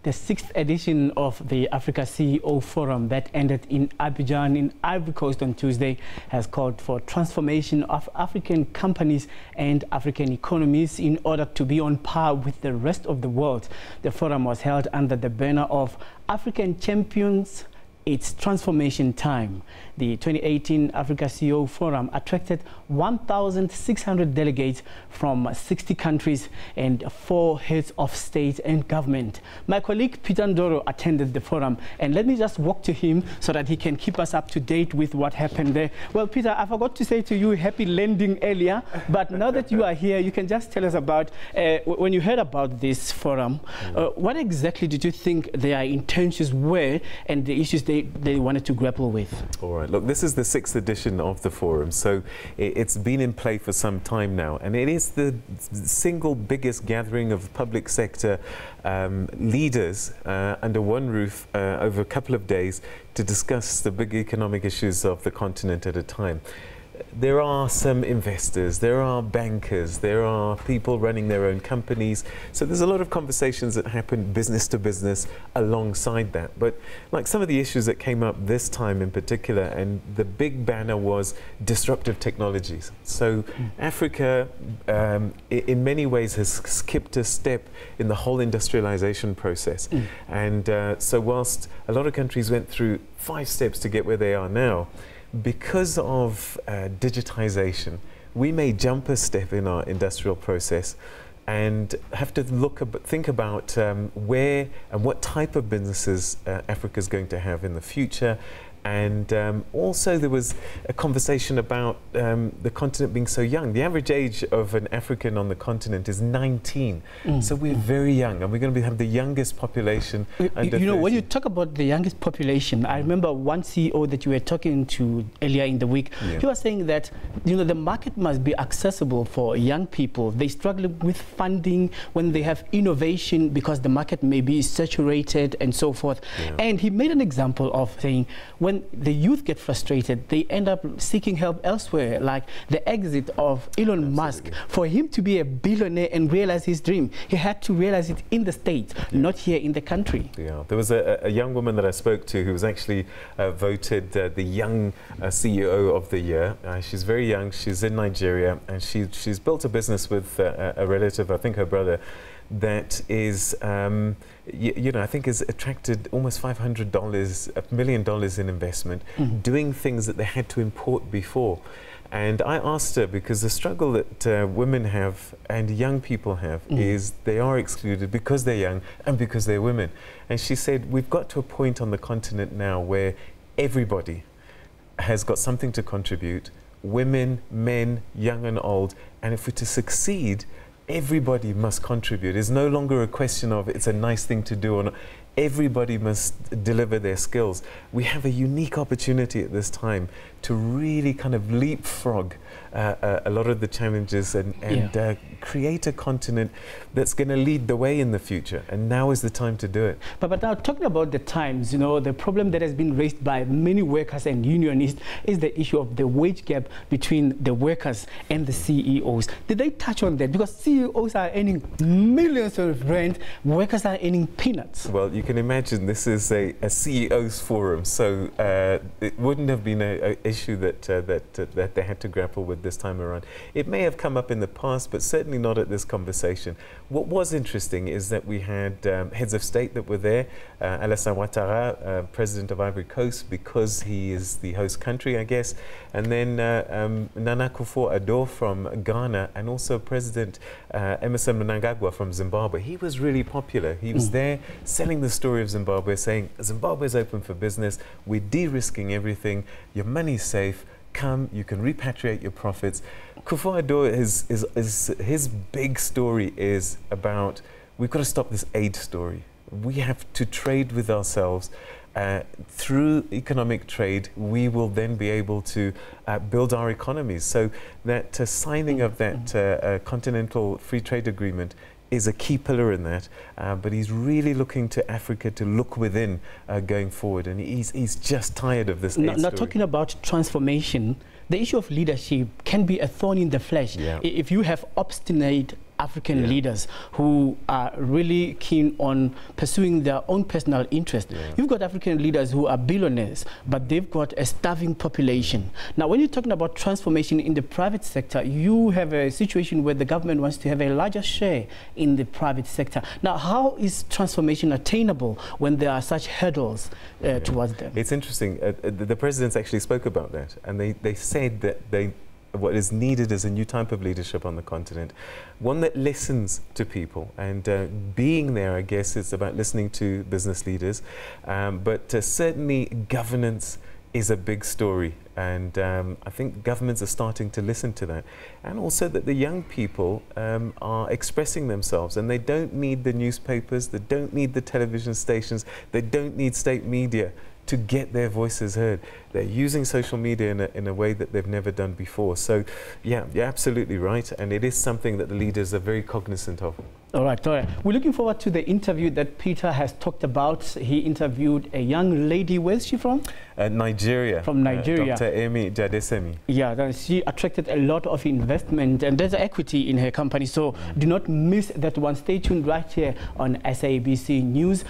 The 6th edition of the Africa CEO Forum that ended in Abidjan in Ivory Coast on Tuesday has called for transformation of African companies and African economies in order to be on par with the rest of the world. The forum was held under the banner of African Champions, It's Transformation Time. The 2018 Africa CEO Forum attracted 1,600 delegates from 60 countries and 4 heads of state and government. My colleague Peter Ndoro attended the forum, and let me just walk to him so that he can keep us up to date with what happened there. Well, Peter, I forgot to say to you happy landing earlier, but now that you are here, you can just tell us about, when you heard about this forum, what exactly did you think their intentions were and the issues they wanted to grapple with? All right, look, this is the 6th edition of the forum, so it's been in play for some time now, and it is the single biggest gathering of public sector leaders under one roof over a couple of days to discuss the big economic issues of the continent at a time. There are some investors, there are bankers, there are people running their own companies. So there's a lot of conversations that happen business to business alongside that. But like some of the issues that came up this time in particular, and the big banner was disruptive technologies. So Africa, in many ways, has skipped a step in the whole industrialization process. And so whilst a lot of countries went through 5 steps to get where they are now, because of digitization, we may jump a step in our industrial process and have to think about where and what type of businesses Africa is going to have in the future. And also there was a conversation about the continent being so young. The average age of an African on the continent is 19. So we're very young, and we're going to have the youngest population under 30. When you talk about the youngest population, I remember one CEO that you were talking to earlier in the week. He was saying that the market must be accessible for young people. They struggle with funding when they have innovation because the market may be saturated and so forth. And he made an example of saying when the youth get frustrated, they end up seeking help elsewhere, like the exit of Elon Musk. For him to be a billionaire and realize his dream, he had to realize it in the States, not here in the country. There was a young woman that I spoke to who was actually voted the young CEO of the year. She's very young, she's in Nigeria, and she's built a business with a relative, I think her brother, that is, I think has attracted almost $500 million in investment, doing things that they had to import before. And I asked her, because the struggle that women have and young people have is they are excluded because they're young and because they're women. And she said, we've got to a point on the continent now where everybody has got something to contribute, women, men, young and old, and if we're to succeed, everybody must contribute. It's no longer a question of it's a nice thing to do or not. Everybody must deliver their skills. We have a unique opportunity at this time to really kind of leapfrog a lot of the challenges and create a continent that's going to lead the way in the future. And now is the time to do it. But now, talking about the times, the problem that has been raised by many workers and unionists is the issue of the wage gap between the workers and the CEOs. Did they touch on that? Because CEOs are earning millions of rand, workers are earning peanuts. Well, you can imagine this is a CEO's forum, so it wouldn't have been an issue that they had to grapple with this time around. It may have come up in the past, but certainly not at this conversation. What was interesting is that we had heads of state that were there. Alassane Ouattara, president of Ivory Coast, because he is the host country, I guess, and then Nana Akufo-Addo from Ghana, and also President Emmerson Mnangagwa from Zimbabwe. He was really popular. He was there selling the story of Zimbabwe, saying Zimbabwe is open for business, we're de-risking everything, your money's safe, come, you can repatriate your profits. Akufo-Addo, his big story is about, we've got to stop this aid story. We have to trade with ourselves. Through economic trade, we will then be able to build our economies. So that signing of that continental free trade agreement is a key pillar in that, but he's really looking to Africa to look within going forward, and he's just tired of this. Now talking about transformation, the issue of leadership can be a thorn in the flesh if you have obstinate African leaders who are really keen on pursuing their own personal interest. You've got African leaders who are billionaires, but they've got a starving population. Now, when you're talking about transformation in the private sector, you have a situation where the government wants to have a larger share in the private sector. Now, how is transformation attainable when there are such hurdles towards them? It's interesting. The presidents actually spoke about that, and they said that what is needed is a new type of leadership on the continent, one that listens to people. And being there, I guess, is about listening to business leaders, but certainly governance is a big story, and I think governments are starting to listen to that, and also that the young people are expressing themselves, and they don't need the newspapers, they don't need the television stations, they don't need state media to get their voices heard. They're using social media in a way that they've never done before. So yeah, you're absolutely right, and it is something that the leaders are very cognizant of. All right, all right. We're looking forward to the interview that Peter has talked about. He interviewed a young lady. Where's she from? Nigeria. From Nigeria. Dr. Amy Jadesemi. Yeah, she attracted a lot of investment, and there's equity in her company. So do not miss that one. Stay tuned right here on SABC News.